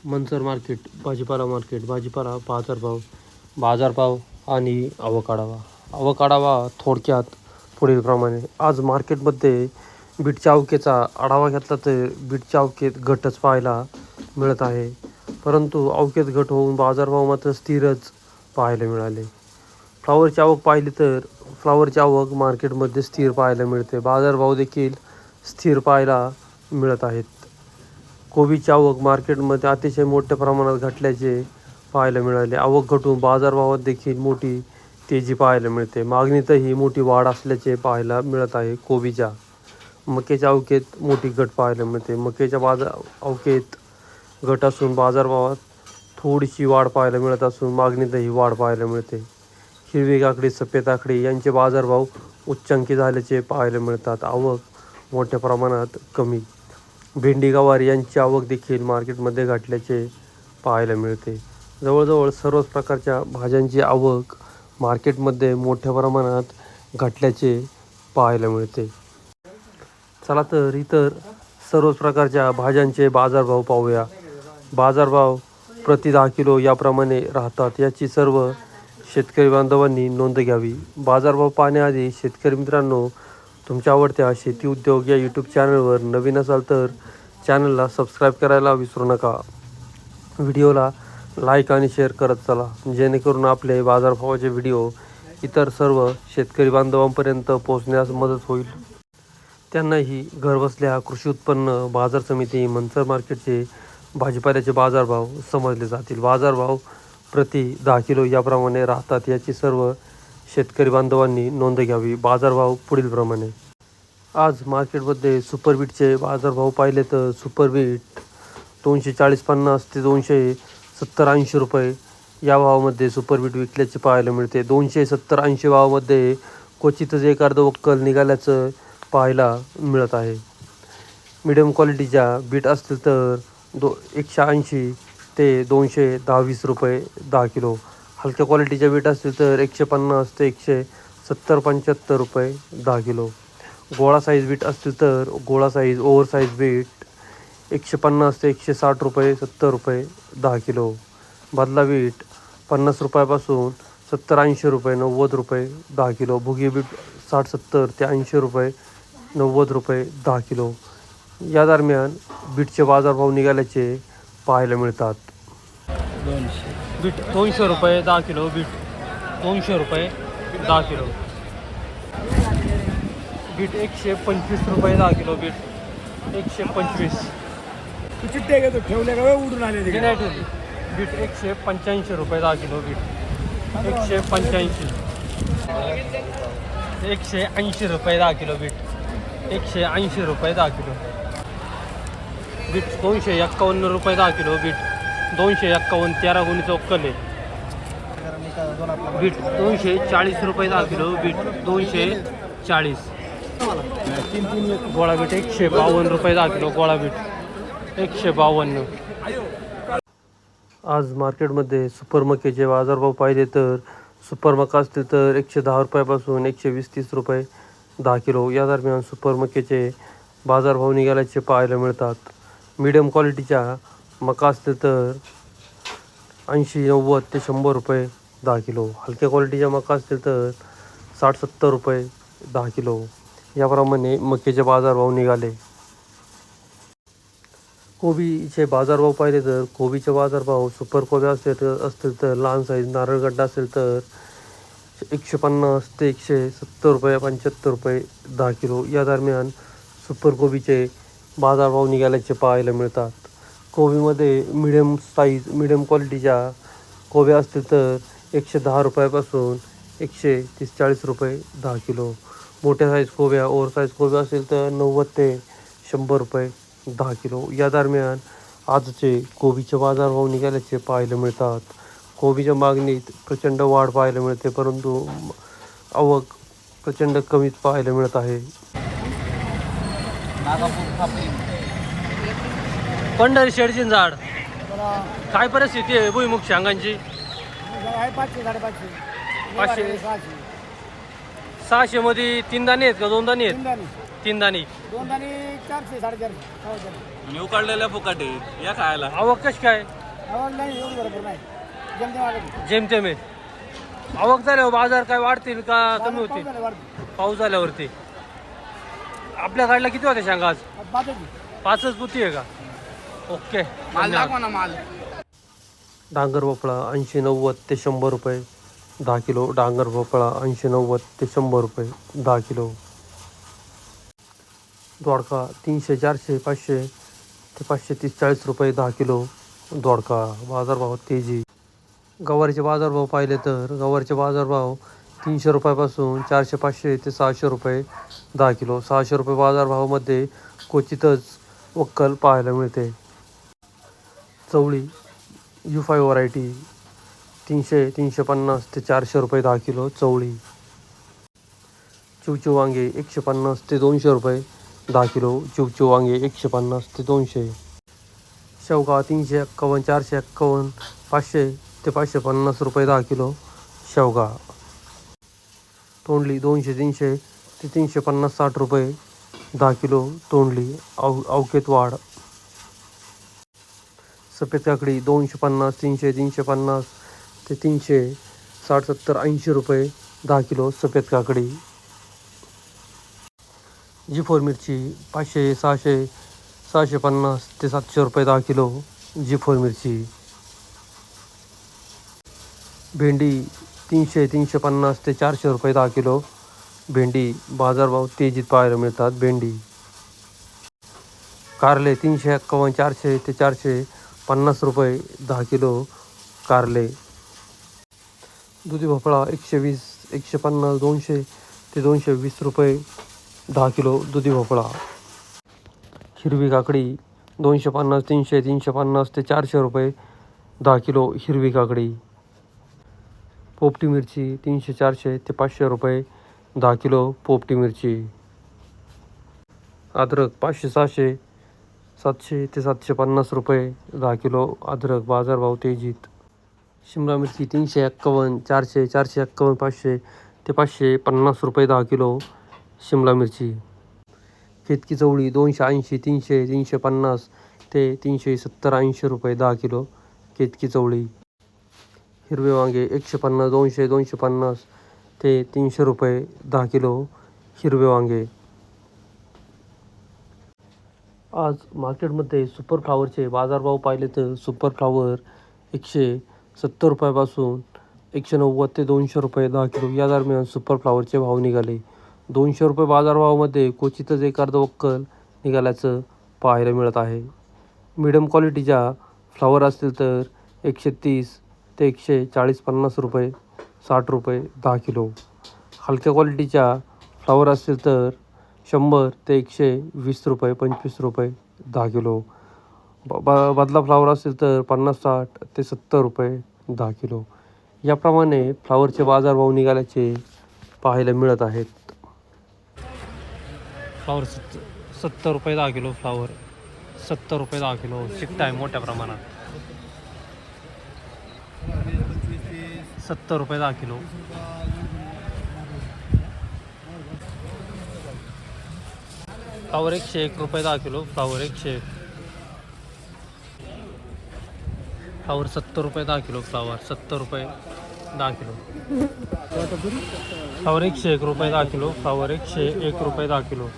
Mansar market, भाजीपाला market, भाजीपाला बाजारभाव आणि आवक आढावा थोडक्यात पुढीलप्रमाणे. आज मार्केटमध्ये बीटच्या आवकेचा आढावा घेतला तर बीटच्या आवकेत घटच पाहायला मिळत आहे. परंतु आवकेत घट होऊन बाजारभाव मात्र स्थिरच पाहायला मिळाले. फ्लावरची आवक पाहिली तर फ्लावरची आवक मार्केटमध्ये स्थिर पाहायला मिळते. बाजारभाव देखील स्थिर पाहायला मिळत आहेत. कोबीची आवक मार्केटमध्ये अतिशय मोठ्या प्रमाणात घटल्याचे पाहायला मिळाले. आवक घटून बाजारभावात देखील मोठी तेजी पाहायला मिळते. मागणीतही मोठी वाढ असल्याचे पाहायला मिळत आहे. कोबीच्या मक्याच्या आवकेत मोठी घट पाहायला मिळते. मक्याच्या आवकेत घट असून बाजारभावात थोडीशी वाढ पाहायला मिळत असून मागणीतही वाढ पाहायला मिळते. हिरवी काकडी, सफेद काकडी यांचे बाजारभाव उच्चांकी झाल्याचे पाहायला मिळतात. आवक मोठ्या प्रमाणात कमी. भेंडी, गवार यांची आवक देखील मार्केटमध्ये घटल्याचे पाहायला मिळते. जवळजवळ सर्वच प्रकारच्या भाज्यांची आवक मार्केटमध्ये मोठ्या प्रमाणात घटल्याचे पाहायला मिळते. चला तर इतर सर्वच प्रकारच्या भाज्यांचे बाजारभाव पाहूया. बाजारभाव प्रति 10 किलो याप्रमाणे राहतात. याची सर्व शेतकरी बांधवांनी नोंद घ्यावी. बाजारभाव पाहण्याआधी शेतकरी मित्रांनो, तुमच्या आवडत्या शेती उद्योग या यूट्यूब चॅनलवर नवीन असाल तर चॅनलला सबस्क्राईब करायला विसरू नका. व्हिडिओला लाईक आणि शेअर करत चला, जेणेकरून आपले बाजारभावाचे व्हिडिओ इतर सर्व शेतकरी बांधवांपर्यंत पोहोचण्यास मदत होईल. त्यांनाही घरबसल्या कृषी उत्पन्न बाजार समिती मनसर मार्केटचे भाजीपाल्याचे बाजारभाव समजले जातील. बाजारभाव प्रति 10 किलो याप्रमाणे राहतात. याची सर्व शेतकरी बांधवांनी नोंद घ्यावी. बाजारभाव पुढीलप्रमाणे. आज मार्केटमध्ये सुपर बीटचे बाजारभाव पाहिले तर सुपर बीट 240-50 ते 270-80 रुपये या भावामध्ये सुपर बीट विकल्याचे पाहायला मिळते. 270-80 भावामध्ये क्वचितच एक अर्ध वक्कल निघाल्याचं पाहायला मिळत आहे. मिडियम क्वालिटीच्या बीट असतील तर 180 ते 210-20 रुपये 10 किलो. हलक्या क्वालिटीच्या बीट असतील तर 150 ते 170-75 रुपये 10 किलो. गोळा साईज बीट असतील तर गोळा साईज ओव्हर साईज बीट 150 ते 160 रुपये 70 रुपये 10 किलो. बदला बीट 50 रुपयापासून 70-80 रुपये 90 रुपये 10 किलो. भुगी बीट 60-70 ते 80 रुपये 90 रुपये 10 किलो. या दरम्यान बीटचे बाजारभाव निघाल्याचे पाहायला मिळतात. बीट 200 रुपये 10 किलो. बीट 200 रुपये 10 किलो. बीट 125 रुपये 10 किलो. बीट 125. चिट्टे घेतो ठेवले का उडून आले ते नाही ठेवली. बीट 185 रुपये 10 किलो. बीट 185. 180 रुपये 10 किलो. बीट 180 रुपये 10 किलो. बीट 251 रुपये 10 किलो. बीट 251 13 गुणीचा वक्कल आहे. बीट 240 रुपये 10 किलो. बीट 240. गोळा बीट 152 रुपये 10 किलो. गोळा बीट 152. आज मार्केटमध्ये सुपर मक्याचे बाजारभाव पाहिले तर सुपर मका असतील तर 110 रुपयापासून 120-30 रुपये 10 किलो. या दरम्यान सुपर मक्याचे बाजारभाव निघाल्याचे पाहायला मिळतात. मीडियम क्वालिटीच्या मका असतील तर 80-90 ते 100 रुपये 10 किलो. हलक्या क्वालिटीच्या मका असतील तर 60-70 रुपये 10 किलो. याप्रमाणे मक्याचे बाजारभाव निघाले. कोबीचे बाजारभाव पाहिले तर कोबीचे बाजारभाव सुपर कोबी असतील तर लहान साईज नारळगड्डा असेल तर 150 ते 170 रुपये 75 रुपये 10 किलो. या दरम्यान सुपर कोबीचे बाजारभाव निघाल्याचे पाहायला मिळतात. कोबीमध्ये मिडियम क्वालिटीच्या कोब्या असतील तर 110 रुपयापासून 130-40 रुपये 10 किलो. मोठ्या साईज कोब्या ओव्हर साईज कोब्या असेल तर 90 ते 100 रुपये 10 किलो. या दरम्यान आजचे कोबीचे बाजारभाव निघाल्याचे पाहायला मिळतात. कोबीच्या मागणीत प्रचंड वाढ पाहायला मिळते, परंतु आवक प्रचंड कमीच पाहायला मिळत आहे. पंढरी शेडची झाड काय परिस्थिती आहे भुईमुग शेंगांची? 500 600 मध्ये 3 दाणे आहेत का 2 दाणे आहेत? 3 दाणे 400 450. आणि उकडलेल्या फुकट आहे या खायला. आवक कशी काय? आवड नाही एवढी बरोबर नाही जमते मला जेमतेम आहे. आवक झाल्यावर बाजार काय वाढतील का कमी होतील? पाऊस झाल्यावरती. आपल्या गाडीला किती होते शेंगा आज? पाचच पुती आहे का? ओके. माल दाखवा ना माल. डांगर भोपळा 80-90 ते 100 रुपये 10 किलो. डांगर भोपळा 80-90 ते 100 रुपये 10 किलो. दोडका 300, 400, 500 ते 530-40 रुपये 10 किलो. दोडका बाजारभाव तेजी. गवारीचे बाजारभाव पाहिले तर गवारीचे बाजारभाव 300 रुपयापासून 400, 500 ते 600 रुपये 10 किलो. 600 रुपये बाजारभावामध्ये क्वचितच वक्कल पाहायला मिळते. चवळी U5 व्हरायटी 300, 350 ते 400 रुपये 10 किलो चवळी. चिवचिव वांगे 150 ते 200 रुपये 10 किलो. चिवचिव वांगे 150 ते 200. शेवगा 351, 451, 500 ते 550 रुपये 10 किलो शेवगा. तोंडली 200, 300 ते 350, 60 रुपये 10 किलो तोंडली. अवकेत वाढ. सफेद काकडी 250, 300, 350 ते 300, 60, 70, 80 रुपये 10 किलो सफेद काकडी. G4 मिरची 500, 600, 650 ते 700 रुपये 10 किलो G4 मिरची. भेंडी 300, 350 ते 400 रुपये 10 किलो भेंडी. बाजारभाव तेजीत पाहायला मिळतात भेंडी. कारले 351, 400 ते 450 रुपये 10 किलो कारले. दुधी भोपळा 120, 150, 200 ते 220 रुपये 10 किलो दुधी भोपळा. हिरवी काकडी 250, 300, 350 ते 400 रुपये 10 किलो हिरवी काकडी. पोपटी मिरची 300, 400 ते 500 रुपये 10 किलो पोपटी मिरची. अद्रक 500, 600, 700 ते 750 रुपये 10 किलो अद्रक. बाजारभाव तेजीत. शिमला मिरची 351, 400, 451, 500 ते 550 रुपये 10 किलो शिमला मिरची. केतकी चवळी 280, 300, 350 ते 370, 80 रुपये 10 किलो केतकी चवळी. हिरवे वांगे 150, 200, 250 ते 300 रुपये 10 किलो हिरवे वांगे. आज मार्केटमध्ये सुपर फ्लावरचे बाजारभाव पाहिले तर सुपर फ्लावर 170 रुपयापासून 190 ते 200 रुपये 10 किलो या दरम्यान सुपर फ्लावरचे भाव निघाले. 200 रुपये बाजारभावामध्ये क्वचितच एखादं वक्कल निघाल्याचं पाहायला मिळत आहे. मिडियम क्वालिटीच्या फ्लावर असतील तर 130 ते 140-50 रुपये 60 रुपये 10 किलो. हलक्या क्वालिटीच्या फ्लावर असतील तर 100 ते 120 रुपये 25 रुपये 10 किलो. बदला फ्लावर असेल तर 50, 60 ते 70 रुपये 10 किलो. याप्रमाणे फ्लावरचे बाजारभाव निघाल्याचे पाहायला मिळत आहेत. फ्लावर 70 रुपये 10 किलो. फ्लावर 70 रुपये 10 किलो. शिकता आहे मोठ्या प्रमाणात. 70 रुपये 10 किलो. फ्लावर 101 रुपये 10 किलो. फ्लावर 101. फ्लावर 70 रुपये 10 किलो. फ्लावर 70 रुपये 10 किलो. फ्लावर 101 रुपये 10 किलो. फ्लावर 101 रुपये 10 किलो.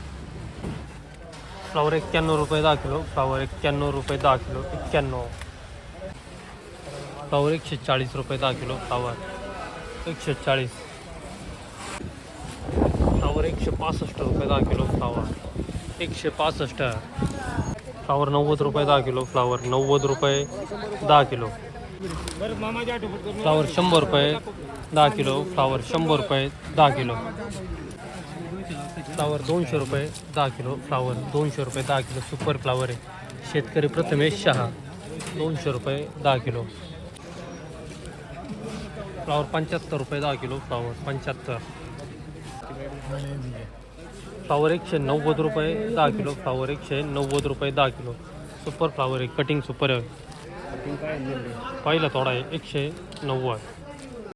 फ्लावर 91 रुपये 10 किलो. फ्लावर 91 रुपये 10 किलो. 91. फ्लावर 140 रुपये 10 किलो. फ्लावर 140. फ्लावर 165 रुपये 10 किलो. फ्लावर 165. फ्लावर 90 रुपये 10 किलो. फ्लावर 90 रुपये 10 किलो. फ्लावर 100 रुपये 10 किलो. फ्लावर 100 रुपये 10 किलो. फ्लावर 200 रुपये 10 किलो. फ्लावर 200 रुपये 10 किलो. सुपर फ्लावर आहे. शेतकरी प्रथमेश शहा 200 रुपये 10 किलो. फ्लावर 75 रुपये 10 किलो. फ्लावर 75. फ्लावर 190 रुपये 10 किलो. फ्लावर 190 रुपये 10 किलो. सुपर फ्लावर आहे. कटिंग सुपर आहे. पहिला थोडा आहे 190.